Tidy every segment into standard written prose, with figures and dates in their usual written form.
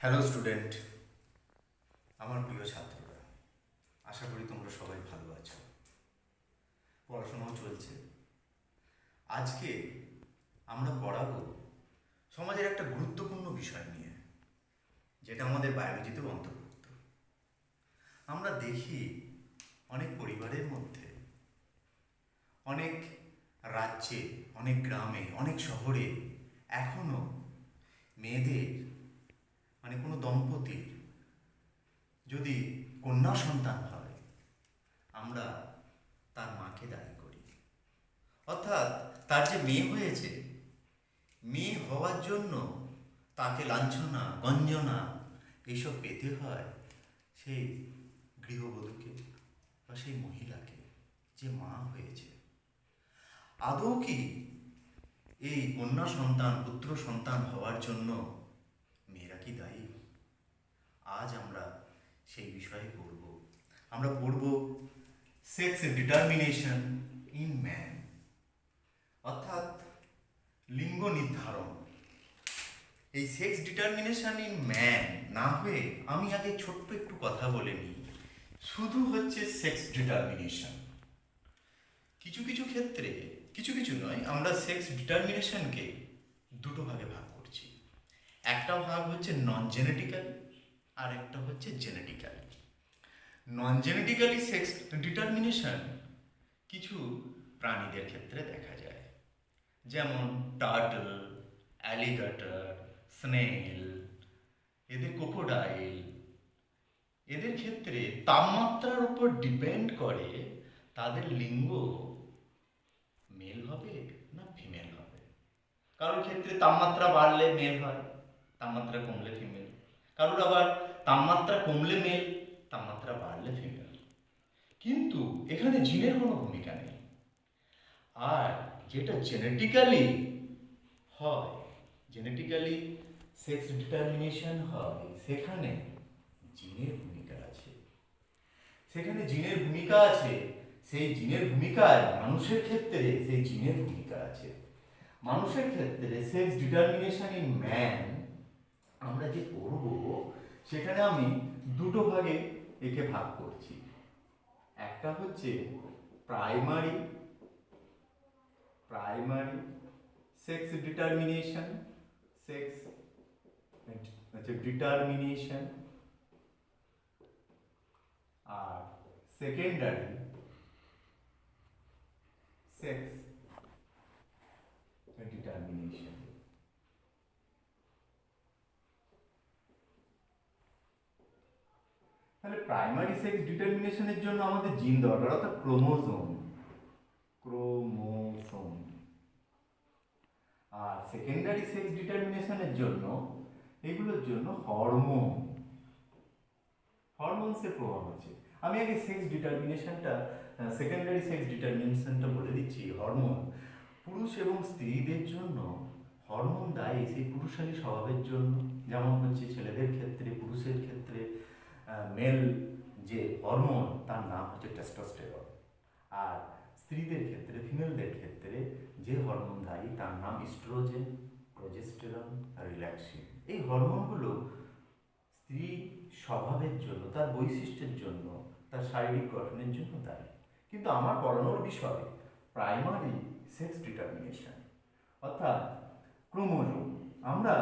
Hello student, আমার প্রিয় ছাত্ররা, আশা করি তোমরা সবাই ভালো আছো। পড়াশোনাও চলছে। আজকে আমরা পড়াবো সমাজের একটা গুরুত্বপূর্ণ বিষয় নিয়ে, যেটা আমাদের বায়োলজিতেও অন্তর্ভুক্ত। আমরা দেখি অনেক পরিবারের মধ্যে, অনেক রাজ্যে, অনেক গ্রামে, অনেক শহরে এখনো মেয়েদের কোনো দম্পতির যদি কন্যা সন্তান হয়, আমরা তার মাকে দায়ী করি। অর্থাৎ তার যে মেয়ে হয়েছে, মেয়ে হওয়ার জন্য তাকে লাঞ্ছনা গঞ্জনা এইসব পেতে হয় সেই গৃহবধূকে বা সেই মহিলাকে, যে মা হয়েছে। আদৌ কি এই কন্যা সন্তান পুত্র সন্তান হওয়ার জন্য মেয়েরা কি দায়ী? আজ আমরা সেই বিষয়ে পড়ব। আমরা পড়ব সেক্স ডিটারমিনেশন ইন ম্যান, অর্থাৎ লিঙ্গ নির্ধারণ। এই সেক্স ডিটারমিনেশন ইন ম্যান না হয়ে আমি আগে ছোট্ট একটু কথা বলে নিই। শুধু হচ্ছে সেক্স ডিটারমিনেশন। কিছু কিছু ক্ষেত্রে, কিছু কিছু নয়, আমরা সেক্স ডিটারমিনেশনকে দুটো ভাগে ভাগ করছি। একটা ভাগ হচ্ছে নন জেনেটিক্যালি, আর একটা হচ্ছে জেনেটিক্যালি। নন জেনেটিক্যালি সেক্স ডিটারমিনেশন কিছু প্রাণীদের ক্ষেত্রে দেখা যায়, যেমন টার্টল, অ্যালিগেটর, স্নেল, এদের ক্রোকোডাইল। এদের ক্ষেত্রে তাপমাত্রার উপর ডিপেন্ড করে তাদের লিঙ্গ মেল হবে না ফিমেল হবে। কারোর ক্ষেত্রে তাপমাত্রা বাড়লে মেল হয়, তাপমাত্রা কমলে ফিমেল। কারোর আবার তাপমাত্রা কমলে মেল, তাপমাত্রা বাড়লে ফিমেল। কিন্তু এখানে জিনের কোনো ভূমিকা নেই। আর যেটা জেনেটিক্যালি হয়, জেনেটিক্যালি সেক্স ডিটারমিনেশন হয়, সেখানে জিনের ভূমিকা আছে। সেখানে জিনের ভূমিকা আছে। সেই জিনের ভূমিকায় মানুষের ক্ষেত্রে সেই জিনের ভূমিকা আছে। মানুষের ক্ষেত্রে সেক্স ডিটারমিনেশন ইন ম্যান আমরা যে পড়ব, সেখানে আমি দুটো ভাগে একে ভাগ করছি। একটা হচ্ছে primary primary sex determination, sex determination, আর সেকেন্ডারি সেক্স ডিটারমিনেশন। তাহলে প্রাইমারি সেক্স ডিটারমিনেশনের জন্য আমাদের জিন দরকার, অর্থাৎ ক্রোমোজোম। আর সেকেন্ডারি সেক্স ডিটারমিনেশনের জন্য, এগুলোর জন্য হরমোনসের প্রভাব আছে। আমি আগে সেক্স ডিটারমিনেশনটা, সেকেন্ডারি সেক্স ডিটারমিনেশনটা বলে দিচ্ছি। হরমোন পুরুষ এবং স্ত্রীদের জন্য হরমোন দায়ী সেই পুরুষালী স্বভাবের জন্য। যেমন হচ্ছে ছেলেদের ক্ষেত্রে, পুরুষের ক্ষেত্রে মেল যে হরমোন তার নাম হচ্ছে টেস্টোস্টেরন। আর স্ত্রীদের ক্ষেত্রে, ফিমেলদের ক্ষেত্রে যে হরমোন দায়ী তার নাম ইস্ট্রোজেন, প্রোজেস্টেরন, রিল্যাক্সিন। এই হরমোনগুলো স্ত্রী স্বভাবের জন্য, তার বৈশিষ্ট্যের জন্য, তার শারীরিক গঠনের জন্য দায়ী। কিন্তু আমার পড়ানোর বিষয় প্রাইমারি সেক্স ডিটারমিনেশন, অর্থাৎ ক্রোমোজোম। আমরা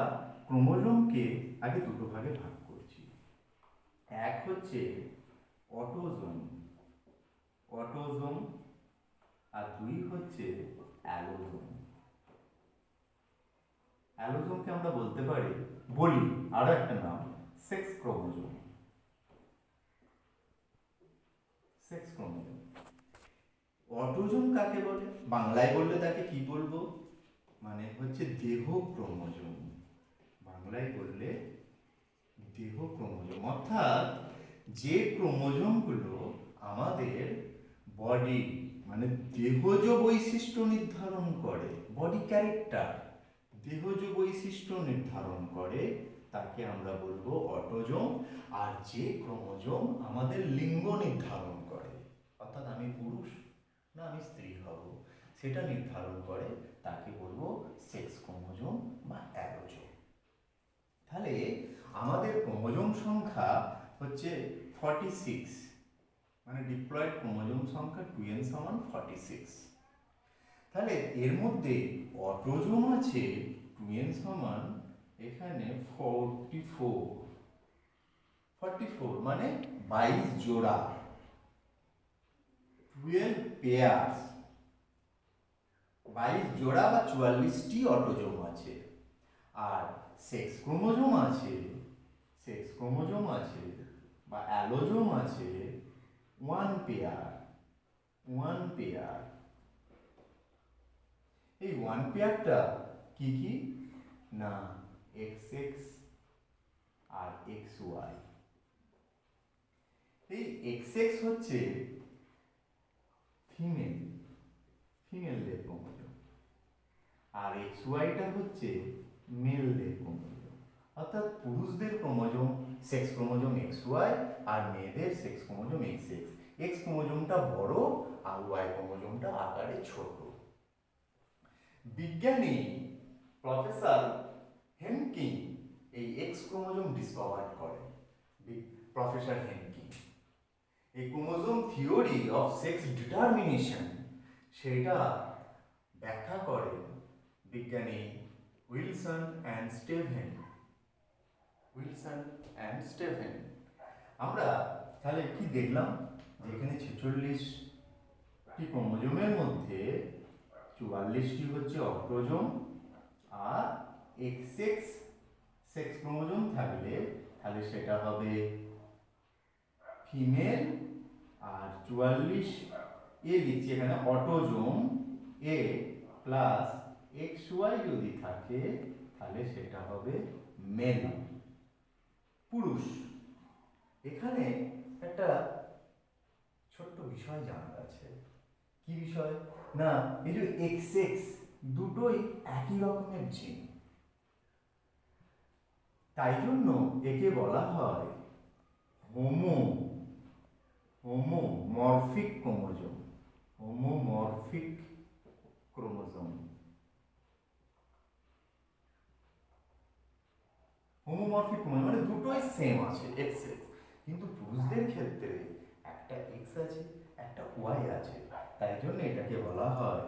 ক্রোমোজোমকে আগে দুটো ভাগে ভাগ করছি। এক হচ্ছে অটোজোম, আর দুই হচ্ছে অ্যালোজোম। অ্যালোজোমকে আমরা বলি আরো একটা নাম সেক্স ক্রোমোজোম। অটোজোম কাকে বলে? বাংলায় বললে তাকে কি বলবো? মানে হচ্ছে দেহ ক্রোমোজোম। বাংলায় বললে দেহ ক্রোমোজোম, অর্থাৎ যে ক্রোমোজোমগুলো আমাদের বডি মানে দেহজ বৈশিষ্ট্য নির্ধারণ করে, বডি ক্যারেক্টার, দেহজ বৈশিষ্ট্য নির্ধারণ করে, তাকে আমরা বলবো অটোজোম। আর যে ক্রোমোজোম আমাদের লিঙ্গ নির্ধারণ করে, অর্থাৎ আমি পুরুষ না আমি স্ত্রী হব, সেটা নির্ধারণ করে, তাকে বলবো সেক্স ক্রোমোজোম বা অ্যালোজোম। তাহলে আমাদের ক্রোমোজোম সংখ্যা হচ্ছে 46, মানে ডিপ্লয়েড ক্রোমোজোম সংখ্যা 2n সমান 46। তাহলে এর মধ্যে অটোজোম আছে 2n সমান এখানে 44 মানে 22 জোড়া, 12 পেয়ার্স, 22 জোড়া বা 44টি অটোজোম আছে। আর সেক্স ক্রোমোজোম আছে বা অ্যালোজোম আছে 1 পেয়ার। এই 1 পেয়ারটা কি কি না XX আর XY। এই XX হচ্ছে ফিমেলদের ক্রোমোজোম, আর XYটা হচ্ছে মেলদের ক্রোমোজোম। অর্থাৎ পুরুষদের ক্রোমোজোম সেক্স ক্রোমোজোম XY আর মেয়েদের সেক্স ক্রোমোজোম XX। X ক্রোমোজোমটা বড় আর Y ক্রোমোজোমটা আকারে ছোট। বিজ্ঞানী প্রফেসর হেনকিং এই এক্স ক্রোমোজোম ডিসকভার করেন। প্রফেসর হেনকিং এই chromosome theory of sex determination সেটা ব্যাখ্যা করেন বিজ্ঞানী উইলসন অ্যান্ড স্টেভেন। আমরা তাহলে কি দেখলাম, যেখানে 46টি ক্রোমোজোমের মধ্যে 44টি হচ্ছে অটোজোম আর XX সেক্স ক্রোমোজোম থাকলে তাহলে সেটা হবে ফিমেল, আর 44 লিখছি এখানে অটোজোম A প্লাস XY যদি থাকে তাহলে সেটা হবে মেল, পুরুষ। এখানে একটা ছোট্ট বিষয় জানার আছে। কি বিষয় না, এই যে XX দুটোই একই রকমের জিন, তাই জন্য একে বলা হয় হোমোমরফিক ক্রোমোজোম। হোমোমরফিক মানে দুটোই সেম আছে XX, কিন্তু পুরুষদের ক্ষেত্রে একটা X আছে একটা Y আছে, তাই জন্য এটাকে বলা হয়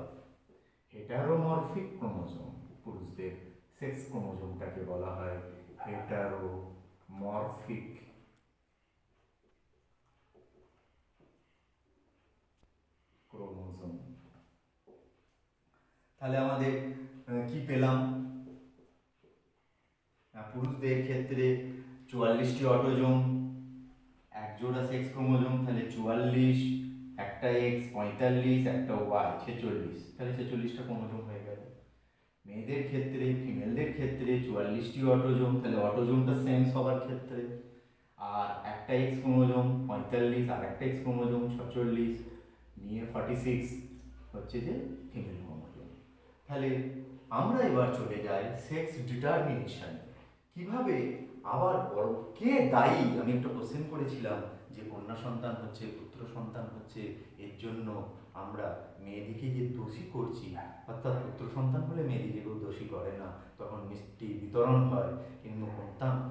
হেটারোমরফিক ক্রোমোজোম। পুরুষদের সেক্স ক্রোমোজোমটাকে বলা হয় হেটারোমরফিক ক্রোমোজোম। তাহলে আমাদের কি পেলাম, পুরুষদের ক্ষেত্রে 44টি অটোজোম, এক জোড়া সেক্স ক্রোমোজোম, তাহলে 44, একটা X 45, একটা Y 46, তাহলে 46টা ক্রোমোজোম হয়ে গেল। মেয়েদের ক্ষেত্রে ফিমেলদের ক্ষেত্রে 44টি অটোজোম, তাহলে অটোজোমটা সেম সবার ক্ষেত্রে, আর একটা X ক্রোমোজোম 45 আর একটা X ক্রোমোজোম 46 নিয়ে 46 হচ্ছে যে ফিমেল ক্রোমোজোম। তাহলে আমরা এবার চলে যাই সেক্স ডিটারমিনেশন। কিভাবে আবার বড় কে দায়ী, আমি একটা কোশ্চেন করেছিলাম যে কন্যা সন্তান হচ্ছে পুত্র সন্তান হচ্ছে, এর জন্য আমরা মেয়েদিকে যে দোষী করছি, অর্থাৎ পুত্র সন্তান হলে মেয়েদিকে কেউ দোষী করে না, তখন মিষ্টি বিতরণ হয়, কিন্তু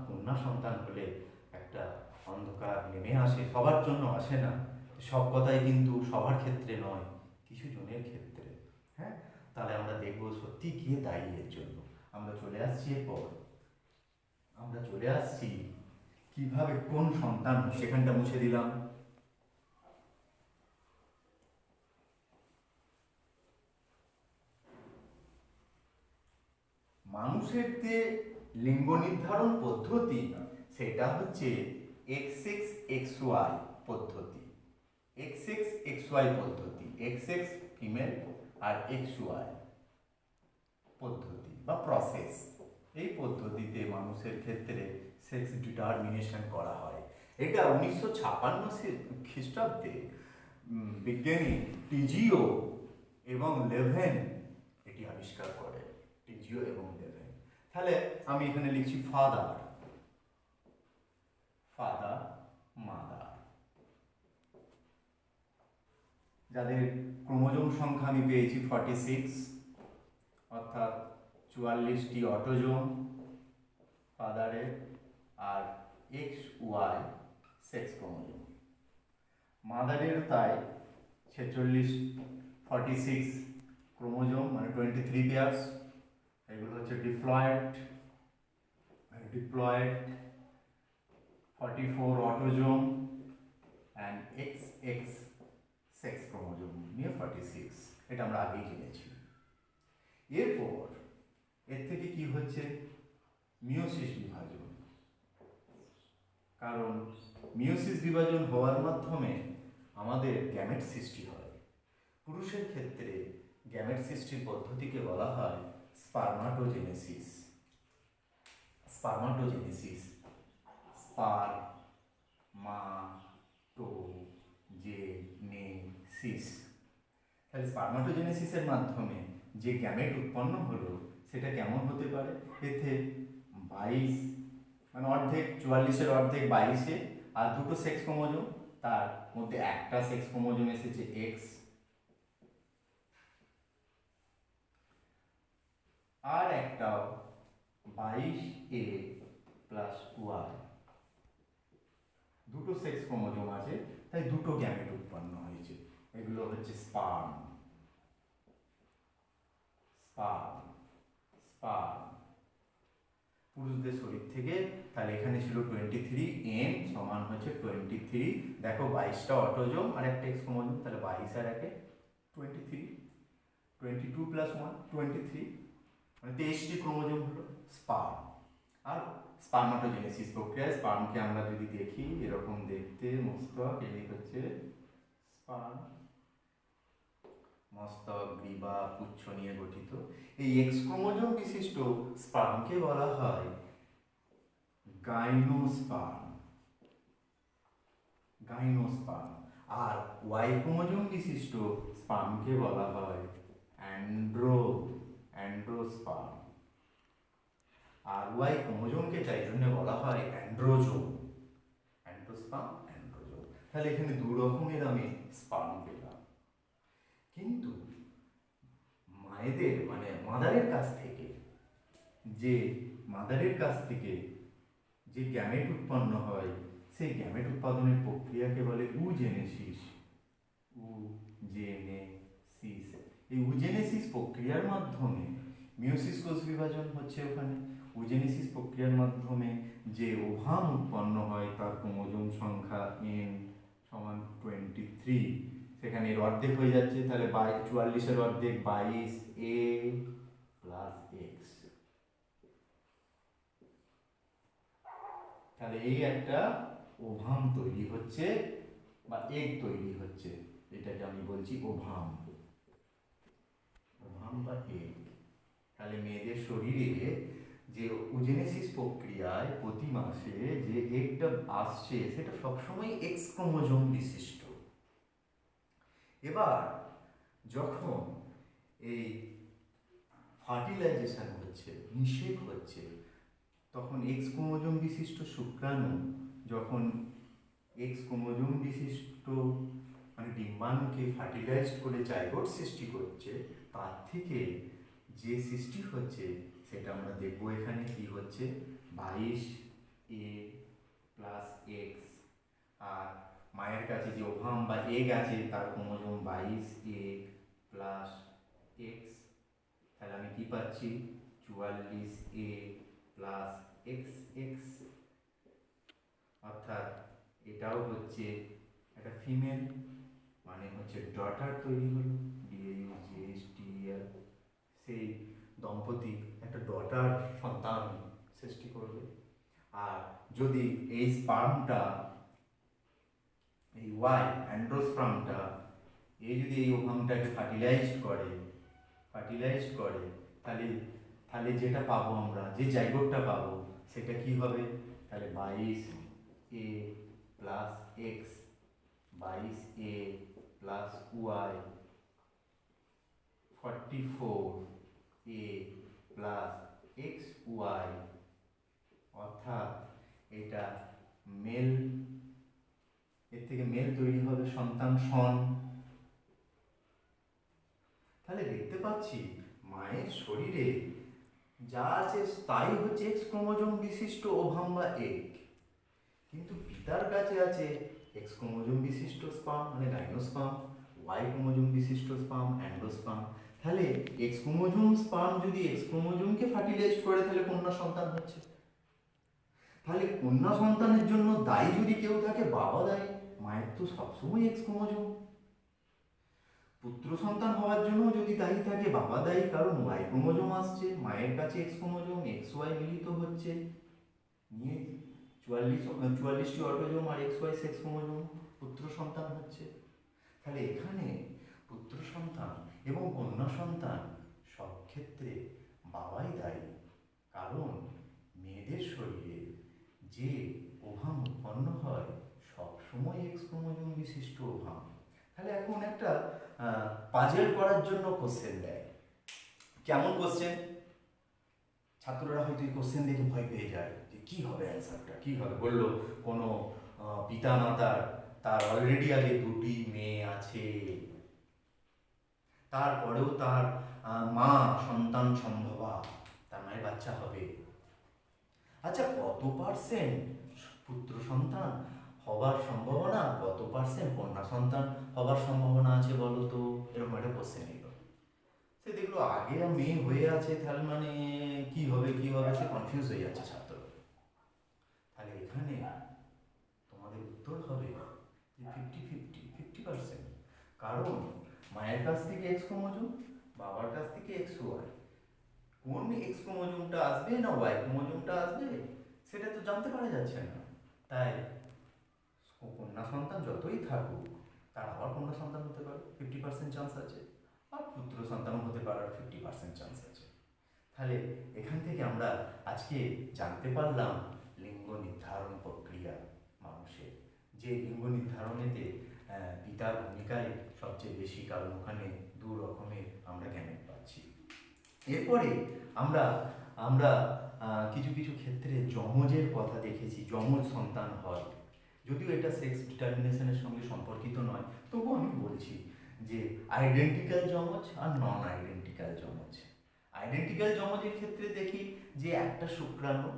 কন্যা সন্তান হলে একটা অন্ধকার নেমে আসে, সবার জন্য আসে না, সব কথাই কিন্তু সবার ক্ষেত্রে নয়, কিছু জনের ক্ষেত্রে। হ্যাঁ, তাহলে আমরা দেখব সত্যি কে দায়ী এর জন্য। আমরা চলে আসছি কিভাবে কোন সন্তান, সেখানটা মুছে দিলাম। মানুষের যে লিঙ্গ নির্ধারণ পদ্ধতি সেটা হচ্ছে XX XY পদ্ধতি। XX ফিমেল আর XY পদ্ধতি বা প্রসেস। এই পদ্ধতিতে মানুষের ক্ষেত্রে সেক্স ডিটারমিনেশন করা হয়। এটা 1956 খ্রিস্টাব্দে বিজ্ঞানী টিজিও এবং লেভেন এটি আবিষ্কার করে। তাহলে আমি এখানে লিখছি ফাদার, মাদার, যাদের ক্রোমোজোম সংখ্যা আমি পেয়েছি 46, অর্থাৎ 44টি অটোজোম ফাদারের আর এক্স ওয়াই সেক্স ক্রোমোজোম। মাদারের তাই 46 ক্রোমোজোম মানে 23 পেয়ার্স। এগুলো হচ্ছে diploid 44 autosome and XX sex chromosome নিয়ে 46। এটা আমরা আগেই জেনেছি। এরপর এর থেকে কি হচ্ছে, মিয়োসিস বিভাজন। কারণ মিয়োসিস বিভাজন হওয়ার মাধ্যমে আমাদের গ্যামেট সৃষ্টি হয়। পুরুষের ক্ষেত্রে গ্যামেট সৃষ্টির পদ্ধতিকে বলা হয় স্পারমাটোজেনেসিস। স্পারমাটোজেনেসিস, স্পারমাটোজেনেসিস। তাহলে স্পারমাটোজেনেসিসের মাধ্যমে যে গ্যামেট উৎপন্ন হলো সেটা কেমন হতে পারে, এতে 22 মানে অর্ধেক, 44-এর অর্ধেক 22-এ, আর দুটো সেক্স ক্রোমোজোম, তার মধ্যে একটা সেক্স ক্রোমোজোম এসেছে এক্স, আর একটাও 22A প্লাস ওয়াই, দুটো সেক্স ক্রোমোজোম আছে, তাই দুটো গ্যামেট উৎপন্ন হয়েছে। এগুলো হচ্ছে স্পার্ম। পুরুষদের শরীর থেকে। তাহলে এখানে ছিল 23, n সমান হচ্ছে 23। দেখো 22টা অটোজোম আর একটা এক্স ক্রোমোজোম, তাহলে 22 আর 1 23, 22 প্লাস 1 23, মানে 23টি ক্রোমোজোম হলো স্পার্ম। আর স্পারমাটোজেনেসিস প্রক্রিয়ায় স্পার্মকে আমরা যদি দেখি এরকম দেখতে, মস্তক, এই হচ্ছে স্পার্ম, মস্তক, গ্রীবা, পুচ্ছ নিয়ে গঠিত। এই এক্স ক্রোমোজোম বিশিষ্ট স্পার্মকে বলা হয় গাইনোস্পার্ম। আর ওয়াই ক্রোমোজোম বিশিষ্ট স্পার্মকে বলা হয় অ্যান্ড্রোস্পার্ম। আর ওয়াই ক্রোমোজোমকে তাই জন্য বলা হয় অ্যান্ড্রোজোম। অ্যান্ড্রোস্পার্ম, অ্যান্ড্রোজোম। তাহলে এখানে দু রকমের আমি স্পার্ম পেলাম। কিন্তু মায়েদের মানে মাদারের কাছ থেকে যে গ্যামেট উৎপন্ন হয় সেই গ্যামেট উৎপাদনের প্রক্রিয়াকে বলে উজেনেসিস। এই উজেনেসিস প্রক্রিয়ার মাধ্যমে মিয়োসিস কোষ বিভাজন হচ্ছে ওখানে। উজেনেসিস প্রক্রিয়ার মাধ্যমে যে ওভাম উৎপন্ন হয় তার ক্রোমোজোম সংখ্যা n সমান 23, সেখানে এর অর্ধেক হয়ে যাচ্ছে। তাহলে 44-এর অর্ধেক 22A প্লাস এক্স। তাহলে এই একটা ওভাম তৈরি হচ্ছে বা এগ তৈরি হচ্ছে, এটাকে আমি বলছি ওভাম বা এগ। তাহলে মেয়েদের শরীরে যে ওজেনেসিস প্রক্রিয়ায় প্রতি মাসে যে এগটা আসছে সেটা সবসময় এক্স ক্রোমোজোম বিশিষ্ট। এবার যখন এই ফার্টিলাইজেশন হচ্ছে, নিষেক হচ্ছে, তখন এক্স ক্রোমোজোম বিশিষ্ট শুক্রাণু যখন এক্স ক্রোমোজোম বিশিষ্ট মানে ডিম্বাণুকে ফার্টিলাইজ করে জাইগোট সৃষ্টি করছে, তার থেকে যে সৃষ্টি হচ্ছে সেটা আমরা দেখব এখানে কি হচ্ছে, 22A প্লাস এক্স। আর মায়ের কাছে যে ওভাম বা এগ আছে তার ক্রোমোজোম 22A প্লাস এক্স। তাহলে আমি কি পাচ্ছি, 44A প্লাস XX, অর্থাৎ এটাও হচ্ছে একটা ফিমেল, মানে হচ্ছে ডটার তৈরি হলো, DAUGHTER। সেই দম্পতি একটা ডটার সন্তান সৃষ্টি করবে। আর যদি এই স্পার্মটা, এই ওয়াই অ্যান্ড্রোস্পার্মটা, যদি এই ওভামটাকে ফার্টিলাইজড করে তাহলে যেটা পাবো আমরা, যে জাইগোটটা পাবো সেটা কি হবে, তাহলে 22A plus X, 22A plus Y, 44A plus X Y, অর্থাৎ এটা মেল, এর থেকে মেল তৈরি হবে সন্তান সন। তাহলে দেখতে পাচ্ছি মায়ের শরীরে যা আছে তাই হচ্ছে এক্স ক্রোমোজোম বিশিষ্ট ওভাম বা এগ। কিন্তু পিতার কাছে আছে এক্স ক্রোমোজোম বিশিষ্ট স্পার্ম মানে গাইনোস্পার্ম, ওয়াই ক্রোমোজোম বিশিষ্ট স্পার্ম অ্যান্ডোস্পার্ম। তাহলে এক্স ক্রোমোজোম স্পার্ম যদি এক্স ক্রোমোজোমকে ফার্টিলাইজ করে তাহলে কন্যা সন্তান হচ্ছে। তাহলে কন্যা সন্তানের জন্য দায়ী যদি কেউ থাকে বাবা দায়ী, মায়ের তো সবসময় এক্স ক্রোমোজোম। পুত্র সন্তান হওয়ার জন্য যদি দায়ী থাকে বাবা দায়ী, কারণ ওয়াই ক্রোমোজোম আসছে, মায়ের কাছে এক্স ক্রোমোজোম, এক্স ওয়াই মিলিত হচ্ছে, নিয়ে 44টি অটোজোম আর এক্স ওয়াই সেক্স ক্রোমোজোম, পুত্র সন্তান হচ্ছে। তাহলে এখানে পুত্র সন্তান এবং কন্যা সন্তান সব ক্ষেত্রে বাবাই দায়ী, কারণ মেয়েদের শরীরে যে ওভাম উৎপন্ন হয় সবসময় এক্স ক্রোমোজোম বিশিষ্ট ওভাম। তাহলে এখন একটা পাজেল করার জন্য কোশ্চেন দেয়। কেমন কোশ্চেন? ছাত্ররা হয়তো এই কোশ্চেন দেখে ভয় পেয়ে যায় যে কী হবে অ্যান্সারটা, কী হবে। বললো কোনো পিতা মাতার তার অলরেডি আগে 2টি মেয়ে আছে, তারপরেও তার মা সন্তান সম্ভবা, তার মায়ের বাচ্চা হবে। আচ্ছা, কত পার্সেন্ট পুত্র সন্তান হবার সম্ভাবনা, কত পার্সেন্ট কন্যা সন্তান হবার সম্ভাবনা আছে বলো তো? এরকম একটা কোশ্চেন এলো। সে দেখলো আগে মেয়ে হয়ে আছে, তাহলে মানে কি হবে কি হবে, সে কনফিউজ হয়ে যাচ্ছে ছাত্র। তাহলে এখানে তোমাদের উত্তর হবে যে 50-50, কারণ মায়ের কাছ থেকে এক্স ক্রোমোজোম, বাবার কাছ থেকে এক্স ওয়াই, কোন এক্স ক্রোমোজোমটা আসবে না ওয়াই ক্রোমোজোমটা আসবে সেটা তো জানতে পারা যাচ্ছে না। তাই কন্যা সন্তান যতই থাকুক তার আবার কন্যা সন্তান হতে পারে, 50% চান্স আছে, আর পুত্র সন্তানও হতে পারার 50% চান্স আছে। তাহলে এখান থেকে আমরা আজকে জানতে পারলাম লিঙ্গ নির্ধারণ প্রক্রিয়া মানুষের, যে লিঙ্গ নির্ধারণেতে পিতার ভূমিকায় সবচেয়ে বেশি, কারণ ওখানে 2 রকমের আমরা জ্ঞান পাচ্ছি। এরপরে আমরা আমরা কিছু কিছু ক্ষেত্রে যমজের কথা দেখেছি, যমজ সন্তান হয়, যদিও এটা সেক্স ডিটারমিনেশনের সঙ্গে সম্পর্কিত নয়, তবুও আমি বলছি যে আইডেন্টিক্যাল যমজ আর নন আইডেন্টিক্যাল যমজ। আইডেন্টিক্যাল যমজের ক্ষেত্রে দেখি যে একটা শুক্রাণু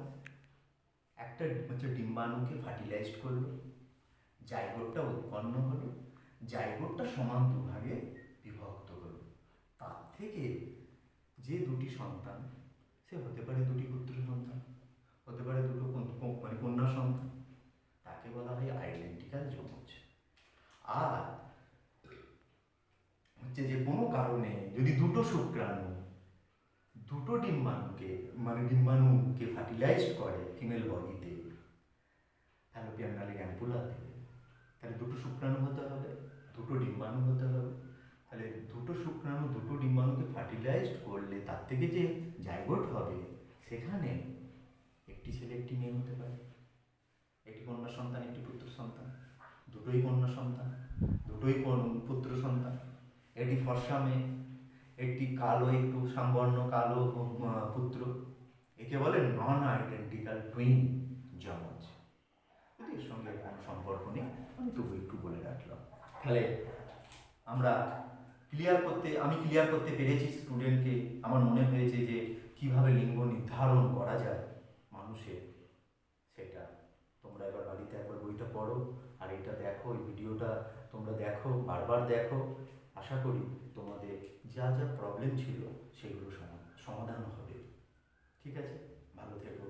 একটা হচ্ছে ডিম্বাণুকে ফার্টিলাইজড করলো, জাইগোটটা উৎপন্ন হলো, জাইগোটটা সমান 2 ভাগে বিভক্ত হলো, তার থেকে যে 2টি সন্তান, সে হতে পারে 2টি পুত্র সন্তান, হতে পারে 2টো মানে কন্যা সন্তান, তাকে বলা হয় আইডেন্টিক্যাল যমজ। আর হচ্ছে যে কোনো কারণে যদি 2টো শুক্রাণু 2টো ডিম্বাণুকে ফার্টিলাইজ করে ফিমেল বডিতে, ফ্যালোপিয়ান নালী অ্যাম্পুলাতে, তাহলে 2টো শুক্রাণু হতে হবে, 2টো ডিম্বাণু হতে হবে। তাহলে 2টো শুক্রাণু 2টো ডিম্বাণুকে ফার্টিলাইজড করলে তার থেকে যে জাইগোট হবে, সেখানে একটি ছেলে একটি মেয়ে হতে পারে, একটি কন্যা সন্তান একটি পুত্র সন্তান, দুটোই কন্যা সন্তান, দুটোই পুত্র সন্তান, একটি ফর্সা মেয়ে, একটি কালো একটু সামবর্ণ কালো পুত্র, একে বলে নন আইডেন্টিক্যাল টুইন যমজ। যদি এর সঙ্গে কোনো সম্পর্ক নেই, আমি তবু একটু বলে রাখলাম। তাহলে আমি ক্লিয়ার করতে পেরেছি স্টুডেন্টকে। আমার মনে হয়েছে যে কিভাবে লিঙ্গ নির্ধারণ করা যায় মানুষের, সেটা তোমরা এবার বাড়িতে একবার বইটা পড়ো আর এটা দেখো, এই ভিডিওটা তোমরা দেখো, বারবার দেখো। আশা করি তোমাদের যা যা প্রবলেম ছিল সেগুলো সমাধান হবে। ঠিক আছে, ভালো থেকো।